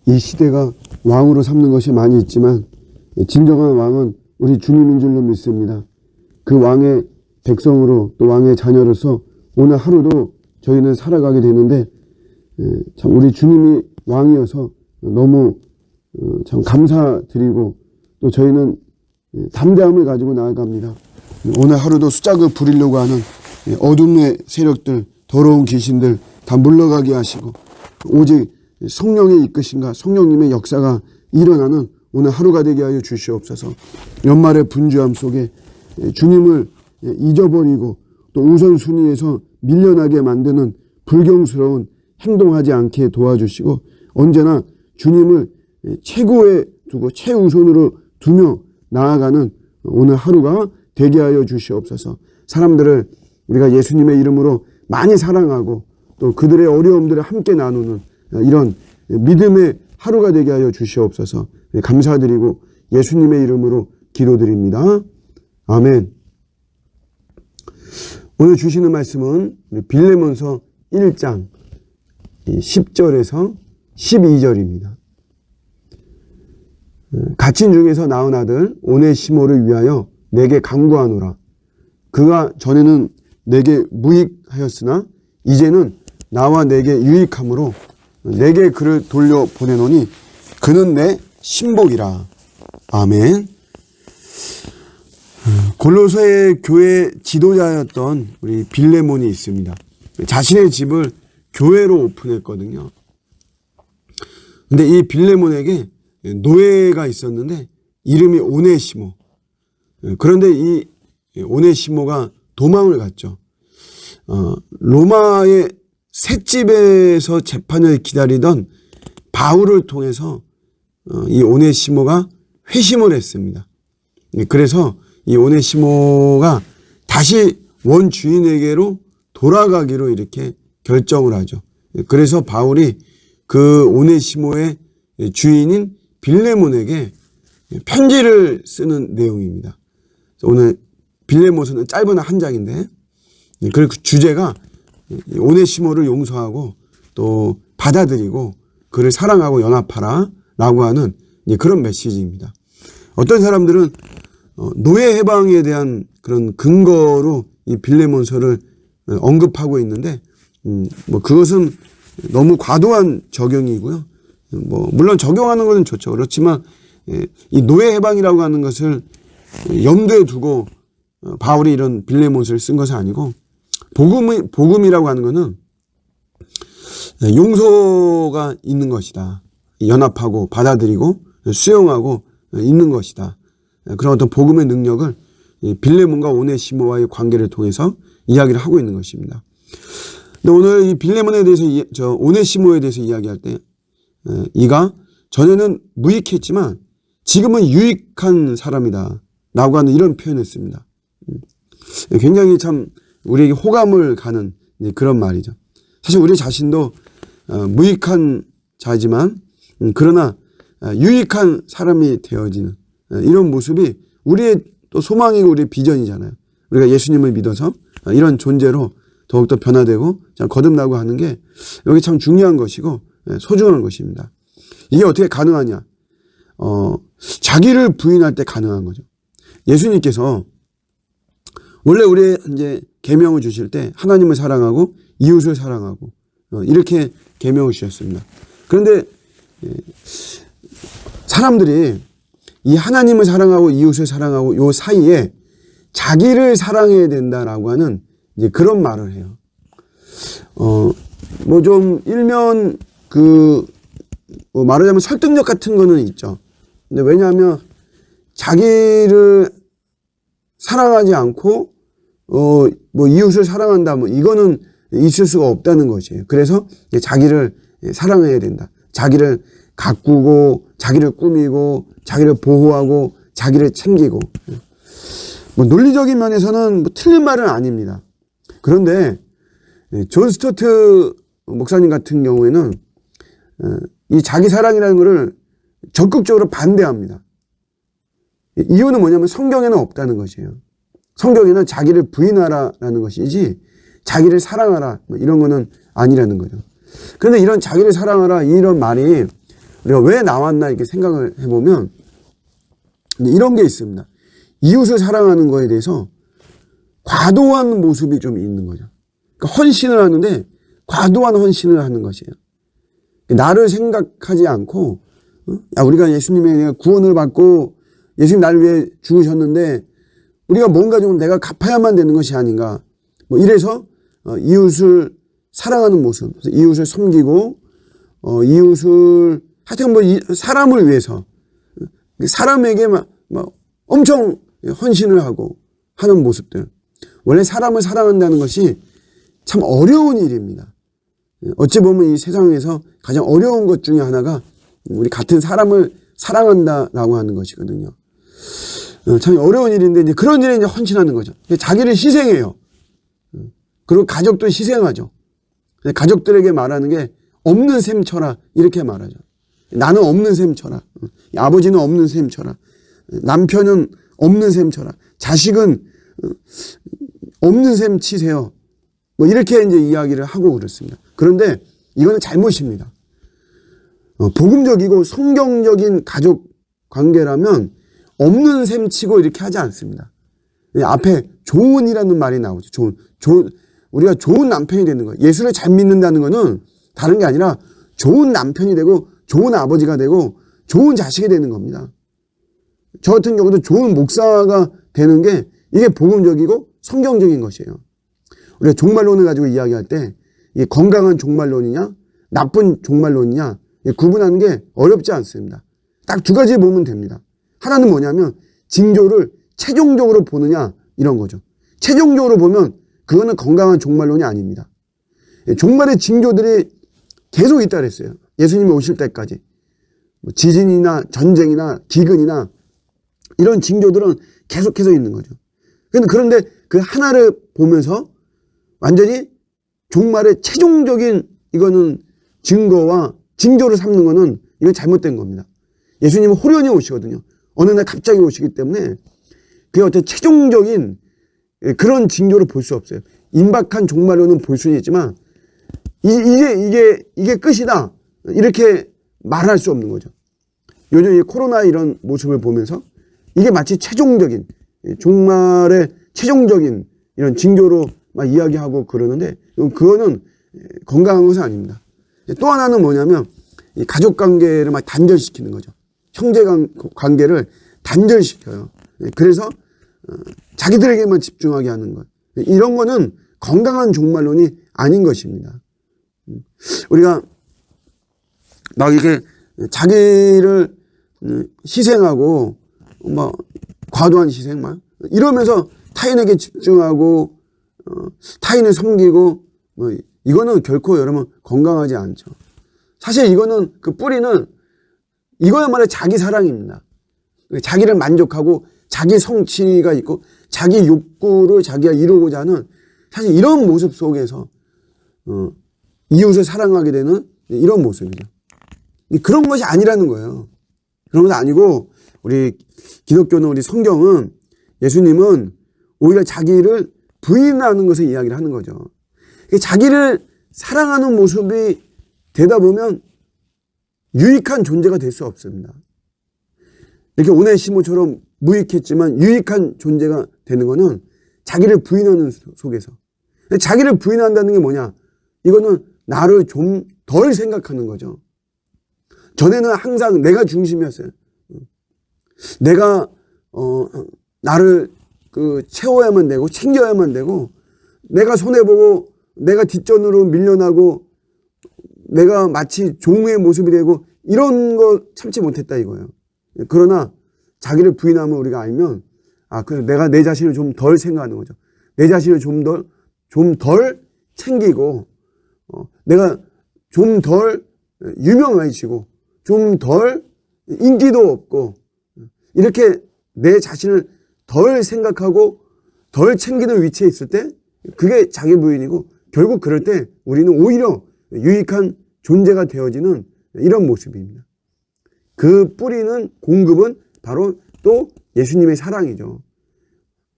이 시대가 왕으로 삼는 것이 많이 있지만 진정한 왕은 우리 주님인 줄로 믿습니다. 그 왕의 백성으로 또 왕의 자녀로서 오늘 하루도 저희는 살아가게 되는데 참 우리 주님이 왕이어서 너무 참 감사드리고 또 저희는 담대함을 가지고 나아갑니다. 오늘 하루도 수작을 부리려고 하는 어둠의 세력들, 더러운 귀신들 다 물러가게 하시고 오직 성령의 이끄심과 성령님의 역사가 일어나는 오늘 하루가 되게 하여 주시옵소서. 연말의 분주함 속에 주님을 잊어버리고 또 우선순위에서 밀려나게 만드는 불경스러운 행동하지 않게 도와주시고 언제나 주님을 최고에 두고 최우선으로 두며 나아가는 오늘 하루가 되게 하여 주시옵소서. 사람들을 우리가 예수님의 이름으로 많이 사랑하고 또 그들의 어려움들을 함께 나누는 이런 믿음의 하루가 되게 하여 주시옵소서. 감사드리고 예수님의 이름으로 기도드립니다. 아멘. 오늘 주시는 말씀은 빌레몬서 1장 10절에서 12절입니다. 갇힌 중에서 낳은 아들 오네시모를 위하여 내게 간구하노라. 그가 전에는 내게 무익하였으나 이제는 나와 내게 유익함으로 내게 그를 돌려보내노니 그는 내 신복이라. 아멘. 골로새 교회 지도자였던 우리 빌레몬이 있습니다. 자신의 집을 교회로 오픈했거든요. 근데 이 빌레몬에게 노예가 있었는데 이름이 오네시모. 그런데 이 오네시모가 도망을 갔죠. 로마의 셋집에서 재판을 기다리던 바울을 통해서 이 오네시모가 회심을 했습니다. 그래서 이 오네시모가 다시 원주인에게로 돌아가기로 이렇게 결정을 하죠. 그래서 바울이 그 오네시모의 주인인 빌레몬에게 편지를 쓰는 내용입니다. 오늘 빌레몬서는 짧은 한 장인데 그 주제가 오네시모를 용서하고 또 받아들이고 그를 사랑하고 연합하라 라고 하는 그런 메시지입니다. 어떤 사람들은 노예 해방에 대한 그런 근거로 이 빌레몬서를 언급하고 있는데 뭐 그것은 너무 과도한 적용이고요. 뭐 물론 적용하는 것은 좋죠. 그렇지만 이 노예 해방이라고 하는 것을 염두에 두고 바울이 이런 빌레몬서를 쓴 것이 아니고 복음이라고 하는 것은 용서가 있는 것이다. 연합하고 받아들이고 수용하고 있는 것이다. 그런 어떤 복음의 능력을 빌레몬과 오네시모와의 관계를 통해서 이야기를 하고 있는 것입니다. 근데 오늘 이 빌레몬에 대해서 오네시모에 대해서 이야기할 때 이가 전에는 무익했지만 지금은 유익한 사람이다 라고 하는 이런 표현을 씁니다. 굉장히 참 우리에게 호감을 가는 그런 말이죠. 사실 우리 자신도 무익한 자지만 그러나 유익한 사람이 되어지는 이런 모습이 우리의 또 소망이고 우리의 비전이잖아요. 우리가 예수님을 믿어서 이런 존재로 더욱더 변화되고 거듭나고 하는 게 여기 참 중요한 것이고 소중한 것입니다. 이게 어떻게 가능하냐? 자기를 부인할 때 가능한 거죠. 예수님께서 원래 우리 이제 계명을 주실 때 하나님을 사랑하고 이웃을 사랑하고 이렇게 계명을 주셨습니다. 그런데 사람들이 이 하나님을 사랑하고 이웃을 사랑하고 요 사이에 자기를 사랑해야 된다라고 하는 이제 그런 말을 해요. 뭐 좀 일면 뭐 말하자면 설득력 같은 거는 있죠. 근데 왜냐하면 자기를 사랑하지 않고 뭐 이웃을 사랑한다 뭐 이거는 있을 수가 없다는 것이에요. 그래서 자기를 사랑해야 된다. 자기를 가꾸고 자기를 꾸미고 자기를 보호하고 자기를 챙기고 뭐 논리적인 면에서는 뭐 틀린 말은 아닙니다. 그런데 존 스토트 목사님 같은 경우에는 이 자기 사랑이라는 것을 적극적으로 반대합니다. 이유는 뭐냐면 성경에는 없다는 것이에요. 성경에는 자기를 부인하라라는 것이지 자기를 사랑하라 뭐 이런 거는 아니라는 거죠. 그런데 이런 자기를 사랑하라 이런 말이 내가 왜 나왔나 이렇게 생각을 해보면 이런 게 있습니다. 이웃을 사랑하는 거에 대해서 과도한 모습이 좀 있는 거죠. 그러니까 헌신을 하는데 과도한 헌신을 하는 것이에요. 나를 생각하지 않고 야, 우리가 예수님의 구원을 받고 예수님 나를 위해 죽으셨는데 우리가 뭔가 좀 내가 갚아야만 되는 것이 아닌가. 뭐 이래서 이웃을 사랑하는 모습, 이웃을 섬기고 이웃을 하여튼 뭐 사람을 위해서 사람에게 막 엄청 헌신을 하고 하는 모습들. 원래 사람을 사랑한다는 것이 참 어려운 일입니다. 어찌 보면 이 세상에서 가장 어려운 것 중에 하나가 우리 같은 사람을 사랑한다라고 하는 것이거든요. 참 어려운 일인데 이제 그런 일에 이제 헌신하는 거죠. 자기를 희생해요. 그리고 가족도 희생하죠. 가족들에게 말하는 게 없는 셈 쳐라 이렇게 말하죠. 나는 없는 셈 쳐라. 아버지는 없는 셈 쳐라. 남편은 없는 셈 쳐라. 자식은 없는 셈 치세요. 뭐 이렇게 이제 이야기를 하고 그렇습니다. 그런데 이거는 잘못입니다. 복음적이고 성경적인 가족 관계라면 없는 셈 치고 이렇게 하지 않습니다. 앞에 좋은이라는 말이 나오죠. 우리가 좋은 남편이 되는 거예요. 예수를 잘 믿는다는 거는 다른 게 아니라 좋은 남편이 되고 좋은 아버지가 되고 좋은 자식이 되는 겁니다. 저 같은 경우도 좋은 목사가 되는 게 이게 복음적이고 성경적인 것이에요. 우리가 종말론을 가지고 이야기할 때 이게 건강한 종말론이냐 나쁜 종말론이냐 구분하는 게 어렵지 않습니다. 딱 두 가지 보면 됩니다. 하나는 뭐냐면 징조를 최종적으로 보느냐 이런 거죠. 최종적으로 보면 그거는 건강한 종말론이 아닙니다. 종말의 징조들이 계속 있다 그랬어요. 예수님이 오실 때까지. 지진이나 전쟁이나 기근이나 이런 징조들은 계속해서 있는 거죠. 그런데 그 하나를 보면서 완전히 종말의 최종적인 이거는 증거와 징조를 삼는 거는 이건 잘못된 겁니다. 예수님은 호련히 오시거든요. 어느 날 갑자기 오시기 때문에 그게 어떤 최종적인 그런 징조를 볼 수 없어요. 임박한 종말론은 볼 수는 있지만 이게 끝이다 이렇게 말할 수 없는 거죠. 요즘 이 코로나 이런 모습을 보면서 이게 마치 최종적인 종말의 최종적인 이런 징조로 막 이야기하고 그러는데 그거는 건강한 것은 아닙니다. 또 하나는 뭐냐면 이 가족 관계를 막 단절시키는 거죠. 형제 관계를 단절시켜요. 그래서 자기들에게만 집중하게 하는 것. 이런 거는 건강한 종말론이 아닌 것입니다. 우리가 막 이렇게 자기를 희생하고 뭐 과도한 희생 막 이러면서 타인에게 집중하고 타인을 섬기고 뭐 이거는 결코 여러분 건강하지 않죠. 사실 이거는 그 뿌리는 이거야말로 자기 사랑입니다. 자기를 만족하고 자기 성취가 있고 자기 욕구를 자기가 이루고자 하는 사실 이런 모습 속에서 이웃을 사랑하게 되는 이런 모습이죠. 그런 것이 아니라는 거예요. 그런 것이 아니고 우리 기독교는 우리 성경은 예수님은 오히려 자기를 부인하는 것을 이야기를 하는 거죠. 자기를 사랑하는 모습이 되다 보면 유익한 존재가 될 수 없습니다. 이렇게 오네시모처럼 무익했지만 유익한 존재가 되는 것은 자기를 부인하는 속에서. 자기를 부인한다는 게 뭐냐? 이거는 나를 좀 덜 생각하는 거죠. 전에는 항상 내가 중심이었어요. 내가 나를 채워야만 되고 챙겨야만 되고 내가 손해보고 내가 뒷전으로 밀려나고 내가 마치 종의 모습이 되고 이런 거 참지 못했다 이거예요. 그러나 자기를 부인하면 우리가 알면 그래서 내가 내 자신을 좀 덜 생각하는 거죠. 내 자신을 좀 덜 챙기고 내가 좀 덜 유명해지고 좀 덜 인기도 없고 이렇게 내 자신을 덜 생각하고 덜 챙기는 위치에 있을 때 그게 자기 부인이고 결국 그럴 때 우리는 오히려 유익한 존재가 되어지는 이런 모습입니다. 그 뿌리는 공급은 바로 또 예수님의 사랑이죠.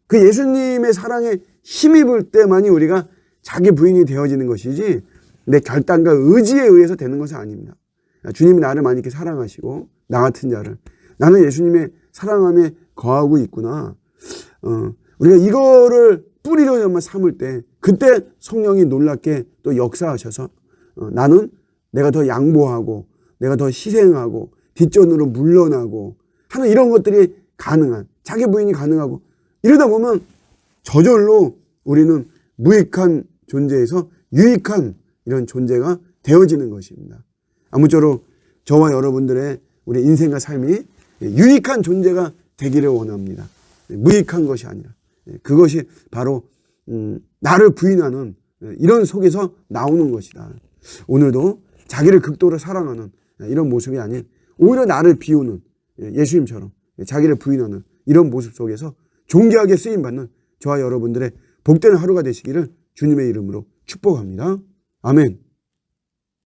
그 예수님의 사랑에 힘입을 때만이 우리가 자기 부인이 되어지는 것이지 내 결단과 의지에 의해서 되는 것은 아닙니다. 주님이 나를 많이 이렇게 사랑하시고 나 같은 자를 나는 예수님의 사랑 안에 거하고 있구나. 우리가 이거를 뿌리로 정말 삼을 때 그때 성령이 놀랍게 또 역사하셔서 나는 내가 더 양보하고 내가 더 희생하고 뒷전으로 물러나고 하는 이런 것들이 가능한 자기 부인이 가능하고 이러다 보면 저절로 우리는 무익한 존재에서 유익한 이런 존재가 되어지는 것입니다. 아무쪼록 저와 여러분들의 우리 인생과 삶이 유익한 존재가 되기를 원합니다. 무익한 것이 아니라 그것이 바로 나를 부인하는 이런 속에서 나오는 것이다. 오늘도 자기를 극도로 사랑하는 이런 모습이 아닌 오히려 나를 비우는 예수님처럼 자기를 부인하는 이런 모습 속에서 존귀하게 쓰임받는 저와 여러분들의 복된 하루가 되시기를 주님의 이름으로 축복합니다. 아멘.